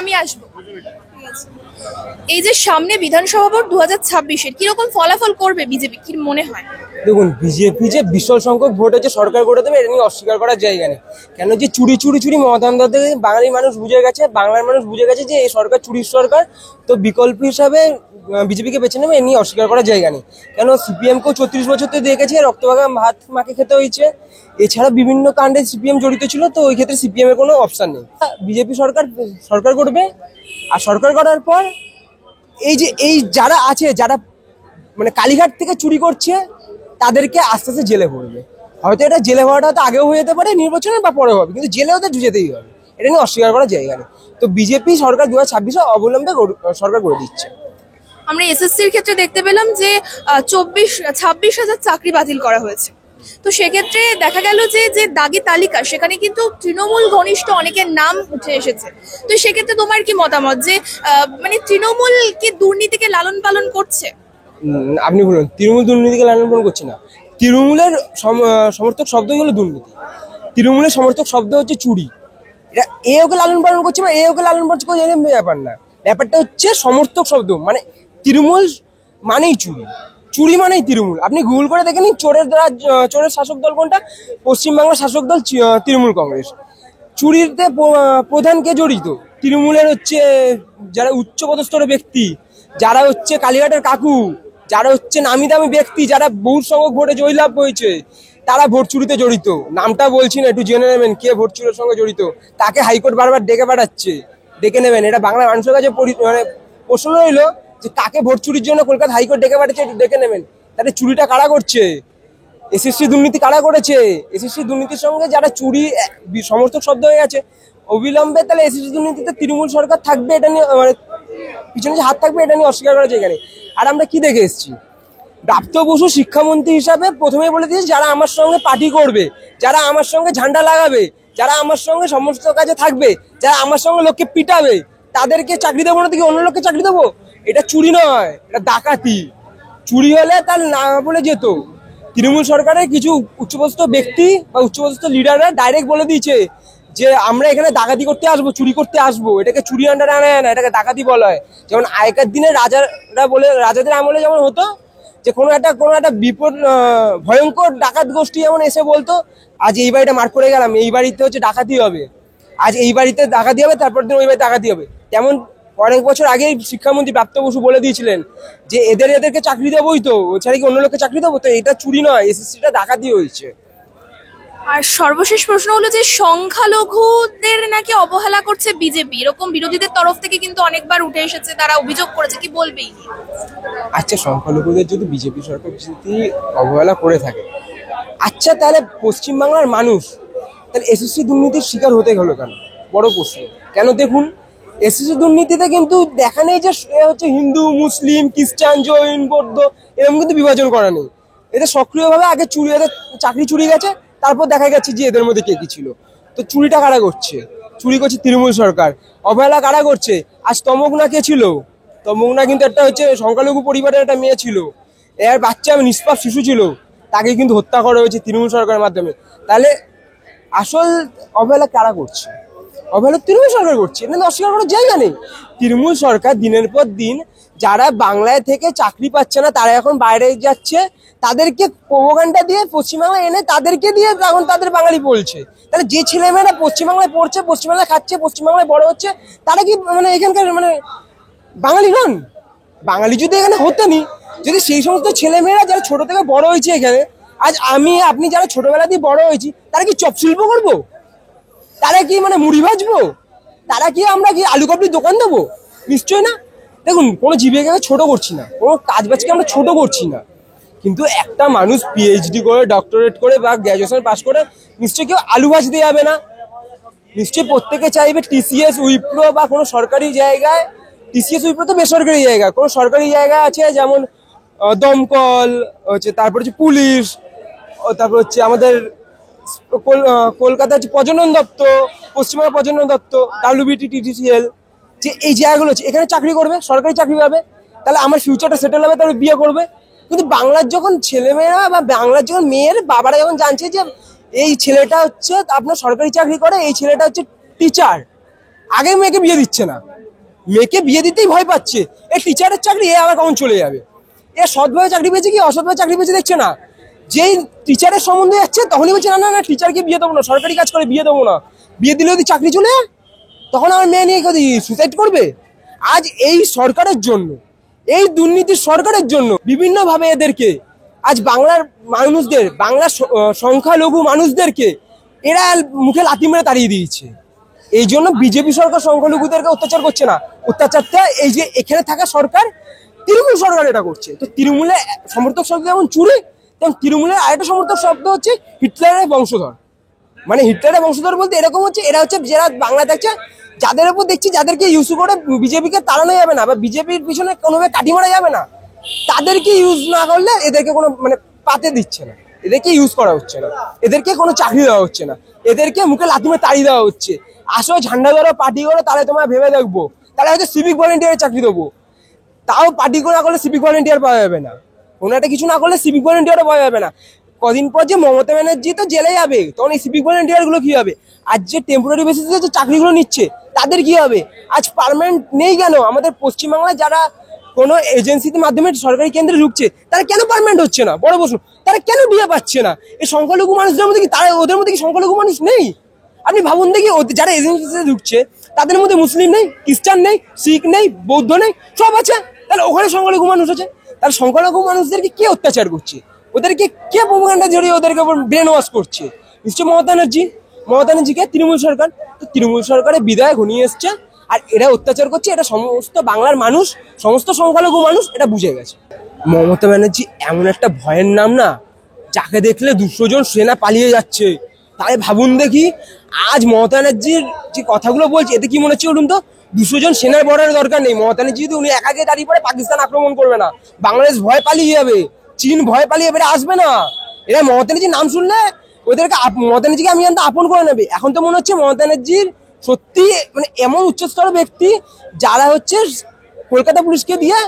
আমি আসবো। এই যে সামনে বিধানসভা ভোট 2026-এর কিরকম ফলাফল করবে বিজেপি, কি মনে হয়? দেখুন, বিজেপি যে বিশাল সংখ্যক ভোট হচ্ছে সরকার করে দেবে, এটা নিয়ে অস্বীকার করার জায়গা নেই। কেন যে চুরি চুরি চুরি মমতা বন্দ্যোপাধ্যায় বাঙালি মানুষ বুঝে গেছে, বাংলার মানুষ বুঝে গেছে যে এই সরকার চুরির সরকার। তো বিকল্প হিসাবে বিজেপিকে বেছে নেবে, এ নিয়ে অস্বীকার করার জায়গা নেই। কেন সিপিএমকেও 34 বছর তো দেখেছে রক্তভাগা ভাত মাকে খেতে হয়েছে। এছাড়া বিভিন্ন কাণ্ডে সিপিএম জড়িত ছিল, তো ওই ক্ষেত্রে সিপিএম এর কোনো অপশন নেই। বিজেপি সরকার সরকার করবে, আর সরকার করার পর এই যারা আছে, যারা মানে কালীঘাট থেকে চুরি করছে, তাদেরকে আস্তে আস্তে জেলে ভরবে। হয়তো এটা জেলে ভরাটা হয়তো আগেও হয়ে যেতে পারে নির্বাচনে, বা পরে হবে, কিন্তু জেলে ওদের যেতেই হবে। এটা নিয়ে অস্বীকার করার জায়গা নেই। তো বিজেপি সরকার 2026-এ অবলম্বে সরকার করে দিচ্ছে। আমরা এসএসসির ক্ষেত্রে দেখতে পেলাম যে 26,000 চাকরি বাতিল করা হয়েছে। তো সেক্ষেত্রে দেখা গেল যে যে দাগি তালিকা, সেখানে কিন্তু তৃণমূল ঘনিষ্ঠ অনেকের নাম উঠে এসেছে। তো সেক্ষেত্রে তোমার কি মতামত যে মানে তৃণমূল কি দুর্নীতিকে লালন পালন করছে? আপনি বলুন, তৃণমূল দুর্নীতিকে লালন পালন করছে না। তৃণমূলের সমর্থক শব্দই হলো দুর্নীতি, তৃণমূলের সমর্থক শব্দ হচ্ছে চুরি। এটা এ ওকে লালন পালন করছে বা এ ওকে লালন পালন করছে, ব্যাপার না। ব্যাপারটা হচ্ছে সমর্থক শব্দ, মানে তৃণমূল মানেই চুরি, চুরি মানেই তৃণমূল। আপনি গুগল করে দেখে নিন চোরের শাসক দল কোনটা। পশ্চিমবাংলার শাসক দল তৃণমূল কংগ্রেস। চুরিতে প্রধান কে জড়িত? তৃণমূলের হচ্ছে যারা উচ্চপদস্থ ব্যক্তি, যারা হচ্ছে কালীঘাটের কাকু, যারা হচ্ছে নামি দামি ব্যক্তি, যারা বহু সংখ্যক ভোটে জয়লাভ হয়েছে, তারা ভোট চুরিতে জড়িত। নামটা বলছি না, একটু জেনে নেবেন কে ভোট চুরির সঙ্গে জড়িত। তাকে হাইকোর্ট বারবার ডেকে পাঠাচ্ছে, দেখে নেবেন। এটা বাংলা মানুষের কাছে মানে প্রশ্ন রইলো যে কাকে ভোট চুরির জন্য কলকাতা হাইকোর্ট ডেকে পাঠাচ্ছে, একটু দেখে নেবেন। তাহলে চুরিটা কারা করছে? এসএসসি দুর্নীতি কারা করেছে? এসএসসি দুর্নীতির সঙ্গে যারা চুরি সমর্থক শব্দ হয়ে গেছে অবিলম্বে, তাহলে এসএসসি দুর্নীতিতে তৃণমূল সরকার থাকবে, এটা নিয়ে মানে পিছনে যে হাত থাকবে, এটা নিয়ে অস্বীকার করার জায়গা নেই। আর আমরা কি দেখে এসেছি? প্রাপ্ত বসু শিক্ষামন্ত্রী হিসাবে প্রথমে বলে দিয়েছে যারা আমার সঙ্গে পার্টি করবে, যারা আমার সঙ্গে ঝান্ডা লাগাবে, যারা আমার সঙ্গে সমস্ত কাজে থাকবে, যারা আমার সঙ্গে লোককে পিটাবে, তাদেরকে চাকরি দেবো না, দিকে অন্য লোককে চাকরি দেবো। এটা চুরি নয়, এটা ডাকাতি। চুরি হলে তার না বলে যেত। তৃণমূল সরকারের কিছু উচ্চপদস্থ ব্যক্তি বা উচ্চপদস্থ লিডাররা ডাইরেক্ট বলে দিয়েছে যে আমরা এখানে ডাকাতি করতে আসবো, চুরি করতে আসবো। এটাকে চুরি আন্ডারে আনা যায় না, এটাকে ডাকাতি বলা হয়। যেমন আগেকার দিনে রাজাদের আমলে যেমন হতো যে কোনো একটা বিপদ ভয়ঙ্কর ডাকাত গোষ্ঠী যেমন এসে বলতো আজ এই বাড়িটা মার করে গেলাম, এই বাড়িতে হচ্ছে ডাকাতি হবে, আজ এই বাড়িতে ডাকাতি হবে, তারপর দিন ওই বাড়িতে ডাকাতি হবে। তেমন অনেক বছর আগেই শিক্ষামন্ত্রী প্রাপ্ত বসু বলে দিয়েছিলেন যে এদেরকে চাকরি দেবোই, তো ছাড়া কি অন্য লোককে চাকরি দেবো? তো এটা চুরি নয়, এসএসসিটা ডাকাতি হয়েছে। আর সর্বশেষ প্রশ্ন হলো যে সংখ্যালঘুদের নাকি অবহেলা করছে বিজেপি, এরকম বিরোধীদের তরফ থেকে কিন্তু অনেকবার উঠে এসেছে, তারা অভিযোগ করেছে, কি বলবে? আচ্ছা, সংখ্যালঘুদের যদি বিজেপি সরকার অবহেলা করে থাকে, আচ্ছা তাহলে পশ্চিমবাংলার মানুষ তাহলে এসএসসি দুর্নীতির শিকার হতে গেল কেন? বড় প্রশ্ন। কেন দেখুন, এসএসসি দুর্নীতিতে কিন্তু দেখা নেই যে হচ্ছে হিন্দু, মুসলিম, খ্রিস্টান, জৈন, বৌদ্ধ, এরকম কিন্তু বিভাজন করা নেই। এটা সক্রিয়ভাবে আগে এদের চাকরি চুরি গেছে, তারপর দেখা গেছে যে এদের মধ্যে কে কি ছিল। তো চুরিটা কারা করছে? চুরি করছে তৃণমূল সরকার। অবহেলা কারা করছে? আজ তমগ্না কে ছিল? তমগ্না কিন্তু একটা হচ্ছে সংখ্যালঘু পরিবারের একটা মেয়ে ছিল, এর বাচ্চা নিষ্পাপ শিশু ছিল, তাকে কিন্তু হত্যা করা হয়েছে তৃণমূল সরকারের মাধ্যমে। তাহলে আসল অবহেলা কারা করছে? অবহেলা তৃণমূল সরকার করছে, এটা অস্বীকার করার জায়গা নেই। তৃণমূল সরকার দিনের পর দিন যারা বাংলায় থেকে চাকরি পাচ্ছে না, তারা এখন বাইরে যাচ্ছে, তাদেরকে প্রোপাগান্ডা দিয়ে পশ্চিমবাংলায় এনে তাদেরকে দিয়ে এখন তাদের বাঙালি বলছে। তাহলে যে ছেলেমেয়েরা পশ্চিমবাংলায় পড়ছে, পশ্চিমবাংলায় খাচ্ছে, পশ্চিমবাংলায় বড় হচ্ছে, তারা কি মানে এখানকার মানে বাঙালি নন? বাঙালি যদি এখানে হতেনি, যদি সেই সমস্ত ছেলেমেয়েরা যারা ছোট থেকে বড় হয়েছে এখানে, আজ আপনি যারা ছোটবেলা দিয়ে বড় হয়েছি, তারা কি চপ শিল্প করবো? তারা কি মানে মুড়ি ভাজবো? তারা কি আমরা কি আলু কাবলির দোকান দেবো? নিশ্চয় না। দেখুন, কোনো জীবিকাকে ছোট করছি না, কোনো কাজ বাজকে আমরা ছোট করছি না, কিন্তু একটা মানুষ পিএইচডি করে, ডক্টরেট করে বা গ্র্যাজুয়েশন পাস করে নিশ্চয়ই কেউ আলু ভাজতে যাবে না। নিশ্চয়ই প্রত্যেকে চাইবে টিসিএস, উইপ্রো বা কোনো সরকারি জায়গায়। টিসিএস, উইপ্রো তো বেসরকারি জায়গা, কোনো সরকারি জায়গা আছে যেমন দমকল হচ্ছে, তারপর হচ্ছে পুলিশ, তারপর হচ্ছে আমাদের কলকাতা হচ্ছে পর্যটন দপ্তর, পশ্চিমবঙ্গ পর্যটন দপ্তর, ডাব্লিউবিটি, টিটিসিএল, যে এই জায়গাগুলো আছে, এখানে চাকরি করবে, সরকারি চাকরি পাবে, তাহলে আমার ফিউচারটা সেটেল হবে, তাহলে বিয়ে করবে। কিন্তু বাংলার যখন ছেলেমেয়েরা বা বাংলার যখন মেয়ের বাবারা যখন জানছে যে এই ছেলেটা হচ্ছে আপনার সরকারি চাকরি করে, এই ছেলেটা হচ্ছে টিচার, আগে মেয়েকে বিয়ে দিচ্ছে না। মেয়েকে বিয়ে দিতেই ভয় পাচ্ছে। এ টিচারের চাকরি এ আবার কখন চলে যাবে? এ সৎভাবে চাকরি পেয়েছে কি অসৎভাবে চাকরি পেয়েছে দেখছে না? যেই টিচারের সম্বন্ধে যাচ্ছে তখনই বলছে না না না টিচারকে বিয়ে দেবো না, সরকারি কাজ করে বিয়ে দেবো না, বিয়ে দিলে যদি চাকরি চলে যায় তখন আমার মেয়ে নিয়ে সুসাইড করবে। আজ এই সরকারের জন্য, এই দুর্নীতির সরকারের জন্য বিভিন্নভাবে এদেরকে আজ বাংলার মানুষদের, বাংলার সংখ্যালঘু মানুষদেরকে এরা মুখে লাথি মেরে তাড়িয়ে দিয়েছে। এই জন্য বিজেপি সরকার সংখ্যালঘুদেরকে অত্যাচার করছে না, অত্যাচারটা এই যে এখানে থাকা সরকার, তৃণমূল সরকার এটা করছে। তো তৃণমূলের সমর্থক শব্দ যেমন চুরি, তেমন তৃণমূলের আরেকটা সমর্থক শব্দ হচ্ছে হিটলারের বংশধর। মানে হিটলারের বংশধর বলতে এরকম হচ্ছে, এরা হচ্ছে যারা বাংলা দেখছে, যাদের উপর দেখছি যাদেরকে ইউজ করে বিজেপিকে তাড়ানো যাবে না বা বিজেপির পিছনে কোনোভাবে কাটি মারা যাবে না, তাদেরকে ইউজ না করলে এদেরকে কোনো মানে পাতে দিচ্ছে না, এদেরকে ইউজ করা হচ্ছে না, এদেরকে কোনো চাকরি দেওয়া হচ্ছে না, এদেরকে মুখে লাথি মেরে তাড়িয়ে দেওয়া হচ্ছে। আসো ঝান্ডা ধরো, পার্টি করো, তাহলে তোমার ভেবে দেখবো, তাহলে হয়তো সিভিক ভলেন্টিয়ারের চাকরি দেবো। তাও পার্টি না করলে সিভিক ভলেন্টিয়ার পাওয়া যাবে না, কোনো একটা কিছু না করলে সিভিক ভলেন্টিয়ারও পাওয়া যাবে না। কদিন পর যে মমতা ব্যানার্জি তো জেলে যাবে, তখন এই সিভিক ভলেন্টিয়ার গুলো কি হবে? আজ যে টেম্পোরারি বেসিসে যে চাকরিগুলো নিচ্ছে তাদের কি হবে? আজ পার্মানেন্ট নেই কেন? আমাদের পশ্চিমবাংলায় যারা কোনো এজেন্সির মাধ্যমে সরকারি কেন্দ্রে ঢুকছে তারা কেন পার্মানেন্ট হচ্ছে না? বড় প্রশ্ন। তারা কেন বিয়ে পাচ্ছে না? এই সংখ্যালঘু মানুষদের মধ্যে কি তারা, ওদের মধ্যে কি সংখ্যালঘু মানুষ নেই? আপনি ভাবুন দেখি, যারা এজেন্সিতে ঢুকছে তাদের মধ্যে মুসলিম নেই, খ্রিস্টান নেই, শিখ নেই, বৌদ্ধ নেই, সব আছে, তাহলে ওখানে সংখ্যালঘু মানুষ আছে। তাহলে সংখ্যালঘু মানুষদেরকে কে অত্যাচার করছে? ওদেরকে কে প্রোপাগান্ডা জড়িয়ে ওদেরকে ব্রেন ওয়াশ করছে? নিশ্চয় মমতা ব্যানার্জি। মমতা ব্যানার্জিকে তৃণমূল সরকার। তো তৃণমূল সরকারের বিদায় ঘনিয়ে এসছে, আর এরা অত্যাচার করছে, এটা সমস্ত বাংলার মানুষ, সমস্ত সংখ্যালঘু মানুষ এটা বুঝে গেছে। মমতা ব্যানার্জি এমন একটা ভয়ের নাম না, যাকে দেখলে 200 জন সেনা পালিয়ে যাচ্ছে। তাই ভাবুন দেখি, আজ মমতা ব্যানার্জির যে কথাগুলো বলছে এতে কি মনে হচ্ছে বলুন তো? 200 জন সেনার বর্ডারের দরকার নেই। মমতা ব্যানার্জি যদি উনি একাকে দাঁড়িয়ে পড়ে পাকিস্তান আক্রমণ করবে না, বাংলাদেশ ভয় পালিয়ে যাবে, চীন ভয় পালিয়ে এবারে আসবে না। এরা মমতা ব্যানার্জির নাম শুনলে ওদেরকে মমতা ব্যানার্জিকে আমি জানতে আপন করে নেবে। এখন তো মনে হচ্ছে মমতা ব্যানার্জির সত্যি মানে এমন উচ্চস্তর ব্যক্তি যারা হচ্ছে কলকাতা পুলিশকে দিয়ে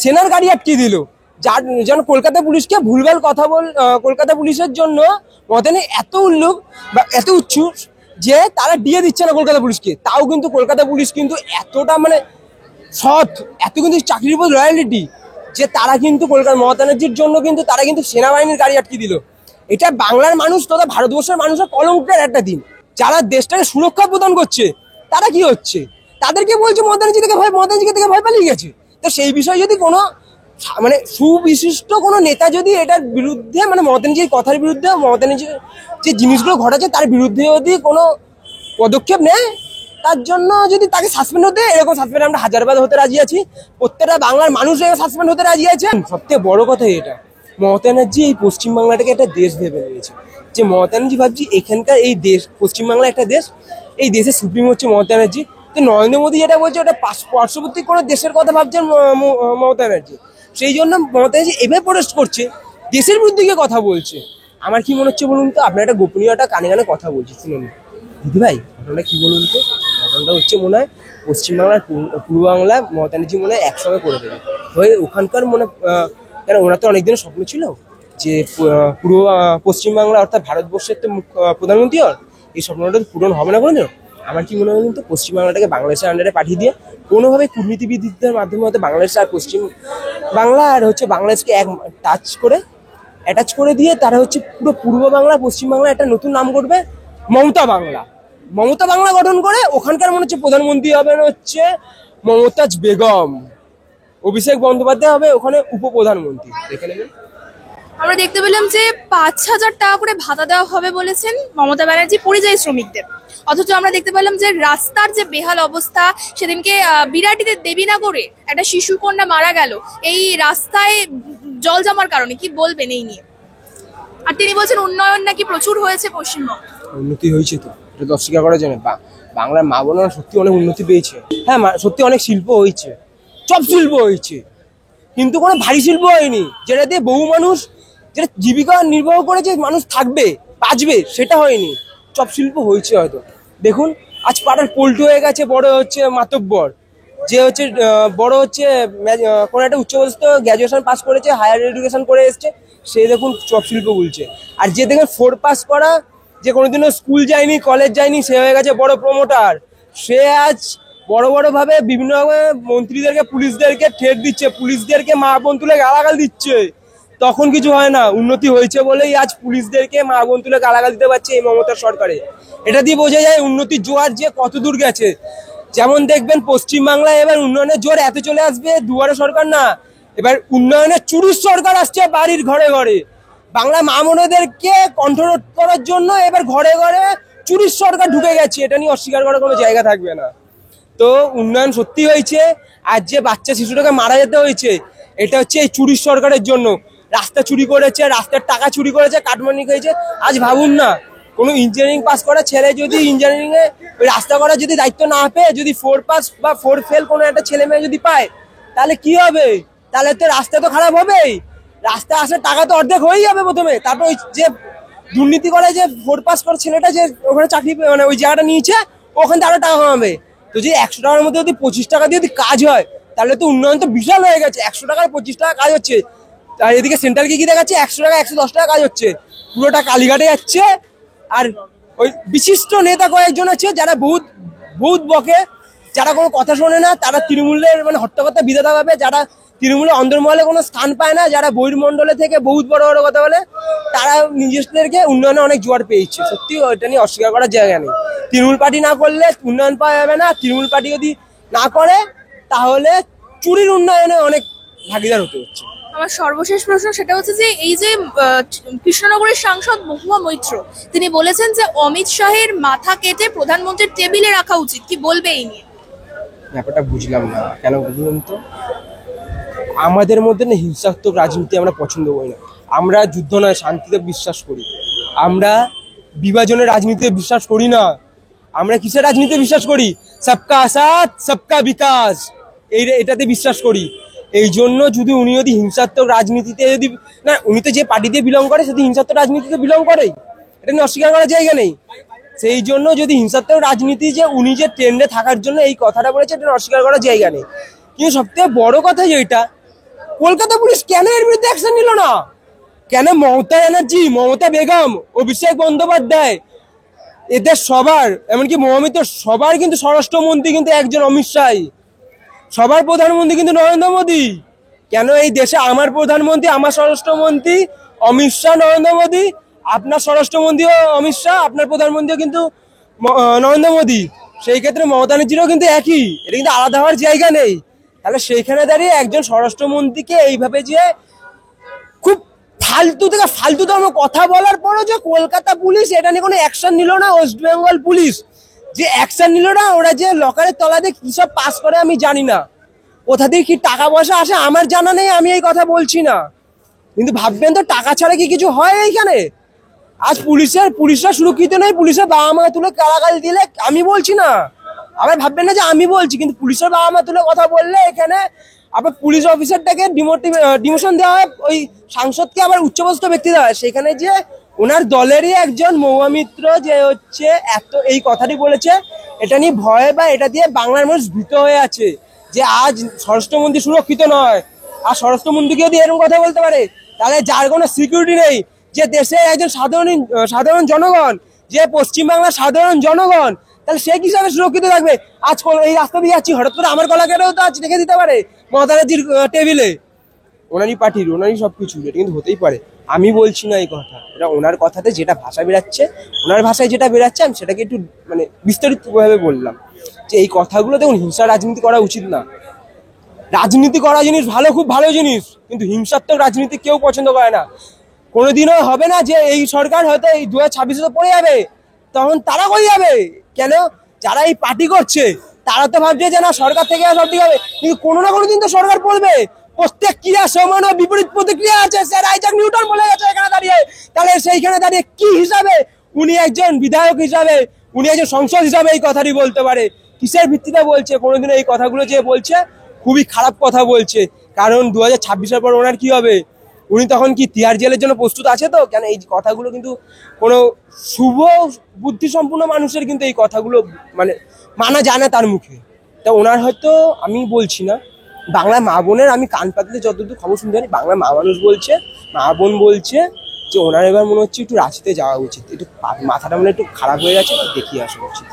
সেনার গাড়ি আটকে দিল, যার যেন কলকাতা পুলিশকে ভুলভাল কথা কলকাতা পুলিশের জন্য মতেন এত উল্লুক বা এত উচ্ছ্বাস যে তারা দিয়ে দিচ্ছে না কলকাতা পুলিশকে। তাও কিন্তু কলকাতা পুলিশ কিন্তু এতটা মানে সৎ, এত কিন্তু চাকরির উপর লয়ালিটি যে তারা কিন্তু কলকাতা মমতা ব্যানার্জির জন্য কিন্তু তারা কিন্তু সেনাবাহিনীর গাড়ি আটকে দিল। এটা বাংলার মানুষ তথা ভারতবর্ষের মানুষের কলঙ্কের একটা দিন। যারা দেশটাকে সুরক্ষা প্রদান করছে তারা কি হচ্ছে? তাদেরকে বলছে মমতা ব্যানার্জি থেকে ভয়, মমতা ব্যানার্জি থেকে ভয় পালিয়ে গেছে। তো সেই বিষয়ে যদি কোনো মানে সুবিশিষ্ট কোনো নেতা যদি এটার বিরুদ্ধে মানে মমতা ব্যানার্জির কথার বিরুদ্ধে, মমতা ব্যানার্জির যে জিনিসগুলো ঘটাচ্ছে তার বিরুদ্ধে যদি কোনো পদক্ষেপ নেয়, তার জন্য যদি তাকে সাসপেন্ড হতে, এরকম সাসপেন্ড আমরা হাজারবার হতে রাজি আছি, প্রত্যেকটা বাংলার মানুষ সাসপেন্ড হতে রাজি আছে। সবথেকে বড় কথা এটা, মমতা ব্যানার্জি এই পশ্চিমবাংলাটাকে একটা দেশ ভেবে নিয়েছে। যে মমতা ব্যানার্জি ভাবছি এখানকার এই দেশ, পশ্চিমবাংলা একটা দেশ, এই দেশের সুপ্রিম হচ্ছে মমতা ব্যানার্জি। তো নরেন্দ্র মোদী যেটা বলছে ওটা পার্শ্ববর্তী কোনো দেশের কথা ভাবছেন মমতা ব্যানার্জি। সেই জন্য মমতা ব্যানার্জি এভাবে প্রোটেস্ট করছে, দেশের বিরুদ্ধে গিয়ে কথা বলছে। আমার কি মনে হচ্ছে বলুন তো? আপনার একটা গোপনীয়তা কানে কানে কথা বলছি, শুনুন দিদি ভাই। ঘটনাটা কি বলুন তো? ঘটনাটা হচ্ছে মনে হয় পশ্চিমবাংলার পূর্ব বাংলায় মমতা ব্যানার্জি মনে হয় একসঙ্গে করে দেবে হয়ে ওখানকার মনে, কেন ওনার তো অনেকদিনের স্বপ্ন ছিল যে পশ্চিমবাংলা অর্থাৎ ভারতবর্ষের তো প্রধানমন্ত্রী হন। এই স্বপ্নটা তো পূরণ হবে না কোনোদিন। আমার কি মনে হয় বলুন তো? পশ্চিমবাংলাটাকে বাংলাদেশের আন্ডারে পাঠিয়ে দিয়ে কোনোভাবে কূটনীতিবিদদের মাধ্যমে হয়তো বাংলাদেশ আর পশ্চিম বাংলা আর হচ্ছে বাংলাদেশকে এক অ্যাটাচ করে দিয়ে তারা হচ্ছে পুরো পূর্ব বাংলা পশ্চিম বাংলা একটা নতুন নাম করবে মমতা বাংলা। মমতা বাংলা গঠন করে ওখানকার মনে হচ্ছে প্রধানমন্ত্রী হবেন হচ্ছে মমতাজ বেগম, অভিষেক বন্দ্যোপাধ্যায় হবে ওখানে উপপ্রধানমন্ত্রী। দেখে নেবেন। আমরা দেখতে পেলাম যে 5,000 টাকা করে ভাতা দেওয়া হবে বলেছেন মমতা ব্যানার্জি পরিযায়ী শ্রমিকদের। অথচ আমরা দেখতে পেলাম যে রাস্তার যে বেহাল অবস্থা, সেদিনকে বিরাটিতে দেবীনগরে একটা শিশু কন্যা মারা গেল এই রাস্তায় জল জমার কারণে। কি বলবেন এই নিয়ে? আর তিনি বলছেন উন্নয়ন নাকি প্রচুর হয়েছে পশ্চিমবঙ্গে। উন্নতি হয়েছে তো, এটা তো অস্বীকার করার জন্য। বাংলার মা বোনেরা সত্যি অনেক উন্নতি পেয়েছে। হ্যাঁ, সত্যি অনেক শিল্প হয়েছে, চপ শিল্প হয়েছে, কিন্তু কোনো ভারী শিল্প হয়নি যেটা দিয়ে বহু মানুষ, যেটা জীবিকা নির্বাহ করে যে মানুষ থাকবে বাঁচবে, সেটা হয়নি। চপ শিল্প হয়েছে হয়তো। দেখুন আজ পাড়ার পল্টু হয়ে গেছে বড় হচ্ছে মাতব্বর, যে হচ্ছে বড় হচ্ছে কোনো একটা উচ্চপদস্থ গ্র্যাজুয়েশন পাস করেছে, হায়ার এডুকেশন করে এসছে, সে দেখুন চপ শিল্প বলছে। আর যে দেখেন 4 পাস করা, যে কোনোদিনও স্কুল যায়নি কলেজ যায়নি, সে হয়ে গেছে বড় প্রমোটার, সে আজ বড় বড় ভাবে বিভিন্ন ভাবে মন্ত্রীদেরকে পুলিশদেরকে ঠেট দিচ্ছে, পুলিশদেরকে মা বোন তুলে গালাগাল দিচ্ছে, তখন কিছু হয় না। উন্নতি হয়েছে বলেই আজ পুলিশদেরকে মা বোন তুলে গালাগাল দিতে পারছে এই মমতার সরকারে। এটা দিয়ে বোঝা যায় উন্নতির জোয়ার যে কত দূর গেছে। যেমন দেখবেন পশ্চিমবাংলায় এবার উন্নয়নের জোর এত চলে আসবে, দুয়ারে সরকার না, এবার উন্নয়নের চুরির সরকার আসছে বাড়ির ঘরে ঘরে। বাংলা মা বোনেদেরকে কন্ট্রোল করার জন্য এবার ঘরে ঘরে চুরির সরকার ঢুকে গেছে, এটা নিয়ে অস্বীকার করার কোনো জায়গা থাকবে না। তো উন্নয়ন সত্যি হয়েছে, আর যে বাচ্চা শিশুটাকে মারা যেতে হয়েছে এটা হচ্ছে এই চুরির সরকারের জন্য। রাস্তা চুরি করেছে, রাস্তার টাকা চুরি করেছে, কাটমানি খেয়েছে। আজ ভাবুন না, কোনো ইঞ্জিনিয়ারিং পাস করা ছেলে যদি ইঞ্জিনিয়ারিং এ ওই রাস্তা করার যদি দায়িত্ব না পেয়ে যদি 4 পাস বা 4 ফেল কোনো একটা ছেলে মেয়ে যদি পায়, তাহলে কি হবে? তাহলে তো রাস্তা তো খারাপ হবেই। রাস্তা আসার টাকা তো অর্ধেক হয়েই যাবে প্রথমে, তারপর ওই যে দুর্নীতি করে যে 4 পাস করা ছেলেটা যে ওখানে চাকরি মানে ওই জায়গাটা নিয়েছে, ওখান থেকে আরো টাকা কমাবে। তো যে 100 টাকার মধ্যে যদি 25 টাকা দিয়ে যদি কাজ হয়, তাহলে তো উন্নয়ন তো বিশাল হয়ে গেছে। 100 টাকায় 25 টাকা কাজ হচ্ছে, আর এদিকে সেন্ট্রাল কি দেখাচ্ছে 100 টাকা 110 টাকা কাজ হচ্ছে, পুরোটা কালীঘাটে যাচ্ছে। আর ওই বিশিষ্ট নেতা কয়েকজন আছে যারা বহুত বহুত বকে, যারা কোনো কথা শোনে না, তারা তৃণমূলের মানে হট্টাকথা বিধাতা ভাবে, যারা তৃণমূলের অন্দরমহলে কোনো স্থান পায় না, যারা বহির্মণ্ডলে থেকে বহুত বড় বড় কথা বলে, তারা নিজেদেরকে উন্নয়নে অনেক জোয়ার পেয়েছে। সত্যি ওইটা নিয়ে অস্বীকার করার জায়গা নেই। তৃণমূল পার্টি না করলে উন্নয়ন পাওয়া যাবে না, তৃণমূল পার্টি যদি না করে তাহলে চুরির উন্নয়নে অনেক ভাগিদার হতে হচ্ছে। আমার সর্বশেষ প্রশ্ন সেটা হচ্ছে যে এই যে কৃষ্ণনগরের সাংসদ মহুয়া মৈত্র তিনি বলেছেন যে অমিত শাহের মাথা কেটে প্রধানমন্ত্রীর টেবিলে রাখা উচিত, কি বলবে এই নিয়ে? ব্যাপারটা বুঝলাম না, কেন বুঝলাম তো? আমাদের মধ্যে না হিংসাত্মক রাজনীতি আমরা পছন্দ করি না। আমরা যুদ্ধ নয় শান্তিতে বিশ্বাস করি। আমরা বিভাজনের রাজনীতিতে বিশ্বাস করি না। আমরা কিসের রাজনীতিতে বিশ্বাস করি? সবকা সাথ সবকা বিকাশ, এটাতে বিশ্বাস করি। এই জন্য উনি যদি হিংসাত্মক রাজনীতিতে যদি না, উনি তো যে পার্টি দিয়ে বিলং করে সেটি হিংসাত্মক রাজনীতিতে বিলং করে, এটা নিয়ে অস্বীকার করার জায়গা নেই। সেই জন্য যদি হিংসাত্মক রাজনীতি যে উনি যে ট্রেন্ডে থাকার জন্য এই কথাটা বলেছে, এটা অস্বীকার করার জায়গা নেই। কিন্তু সবথেকে বড় কথা যেটা, কলকাতা পুলিশ কেন এর বিরুদ্ধে অ্যাকশন নিল না? কেন মমতা ব্যানার্জি, মমতা বেগম, অভিষেক বন্দ্যোপাধ্যায়, এদের সবার, এমনকি মহামিত্র সবার কিন্তু স্বরাষ্ট্রমন্ত্রী কিন্তু একজন অমিত শাহ, সবার প্রধানমন্ত্রী কিন্তু নরেন্দ্র মোদী। কেন এই দেশে আমার প্রধানমন্ত্রী, আমার স্বরাষ্ট্রমন্ত্রী অমিত শাহ, নরেন্দ্র মোদী, আপনার স্বরাষ্ট্রমন্ত্রীও অমিত শাহ, আপনার প্রধানমন্ত্রীও কিন্তু নরেন্দ্র মোদী। সেই ক্ষেত্রে মমতা ব্যানার্জিরও কিন্তু একই, এটা কিন্তু আলাদা হওয়ার জায়গা নেই। তাহলে সেইখানে দাঁড়িয়ে একজন স্বরাষ্ট্রমন্ত্রীকে এইভাবে যে খুব ফালতু থেকে ফালতুতম কথা বলার পরও যে কলকাতা পুলিশ এটা নিয়ে কোনো অ্যাকশন নিল না, ওয়েস্ট বেঙ্গল পুলিশ যে অ্যাকশন নিল না, ওরা যে লকারের তলা দিয়ে কি সব পাস করে আমি জানি না, কোথা দিয়ে কি টাকা পয়সা আসে আমার জানা নেই, আমি এই কথা বলছি না। কিন্তু ভাববেন তো টাকা ছাড়া কি কিছু হয় এইখানে? আজ পুলিশরা সুরক্ষিত নেই, পুলিশের বাবা মা তুলে গালাগাল দিলে, আমি বলছি না, আবার ভাববেন না যে আমি বলছি, কিন্তু পুলিশের বাবা মা তুলে কথা বললে এখানে আবার পুলিশ অফিসারটাকে ডিমোশন দেওয়া হয়, ওই সাংসদকে আবার উচ্চপদস্থ ব্যক্তি দেওয়া হয়। সেখানে যে ওনার দলেরই একজন মহুয়া মিত্র যে হচ্ছে এত এই কথাটি বলেছে, এটা নিয়ে ভয় বা এটা দিয়ে বাংলার মানুষ ভীত হয়ে আছে যে আজ স্বরাষ্ট্রমন্ত্রী সুরক্ষিত নয়। আর স্বরাষ্ট্রমন্ত্রীকে যদি এরকম কথা বলতে পারে, তাহলে যার কোনো সিকিউরিটি নেই, যে দেশের একজন সাধারণ জনগণ, যে পশ্চিমবাংলার সাধারণ জনগণ, তাহলে সে কিভাবে সুরক্ষিত থাকবে? আজ এই রাস্তা দিয়ে যাচ্ছি, হঠাৎ করে আমার গলা কেটেও তো আজ রেখে দিতে পারে মমতা ব্যানার্জির টেবিলে, ওনারই পার্টির, ওনারই সবকিছু, এটা কিন্তু হতেই পারে। আমি বলছি না এই কথা, এটা ওনার কথাতে যেটা ভাষা বেরাচ্ছে, ওনার ভাষায় যেটা বেরাচ্ছে, আমি সেটাকে একটু মানে বিস্তারিতভাবে বললাম যে এই কথাগুলো দেখুন, হিংসা রাজনীতি করা উচিত না। রাজনীতি করা জিনিস ভালো, খুব ভালো জিনিস, কিন্তু হিংসাত্মক রাজনীতি কেউ পছন্দ করে না। কোনোদিনও হবে না যে এই সরকার হয়তো এই 2026-এ পড়ে যাবে, তখন তারা কই যাবে? কেন? যারা এই পার্টি করছে তারা তো ভাবছে যে না সরকার থেকে সব ঠিক হবে, কিন্তু কোনো না কোনো দিন তো সরকার পড়বে। প্রত্যেক ক্রিয়া সমান ও বিপরীত প্রতিক্রিয়া আছে, স্যার আইজাক নিউটন বলে গেছে এখানে দাঁড়িয়ে। তাহলে সেইখানে দাঁড়িয়ে কি হিসাবে উনি একজন বিধায়ক হিসাবে, উনি একজন সংসদ হিসাবে এই কথাটি বলতে পারে? কিসের ভিত্তিতে বলছে? কোনোদিন এই কথাগুলো যে বলছে খুবই খারাপ কথা বলছে। কারণ 2026-এর পর ওনার কি হবে? উনি তখন কি তিহার জেলের জন্য প্রস্তুত আছে তো? কেন এই কথাগুলো কিন্তু কোনো শুভ বুদ্ধি সম্পূর্ণ মানুষের কিন্তু এই কথাগুলো মানে মানা যায় না তার মুখে। তা ওনার হয়তো, আমি বলছি না, বাংলা মা বোনের আমি কান পাতলে যতদূর খবর শুনতে পারি, বাংলা মা মানুষ বলছে, মা বোন বলছে যে ওনার এবার মনে হচ্ছে একটু রাঁচিতে যাওয়া উচিত, একটু মাথাটা মনে একটু খারাপ হয়ে গেছে, দেখিয়ে আসা উচিত।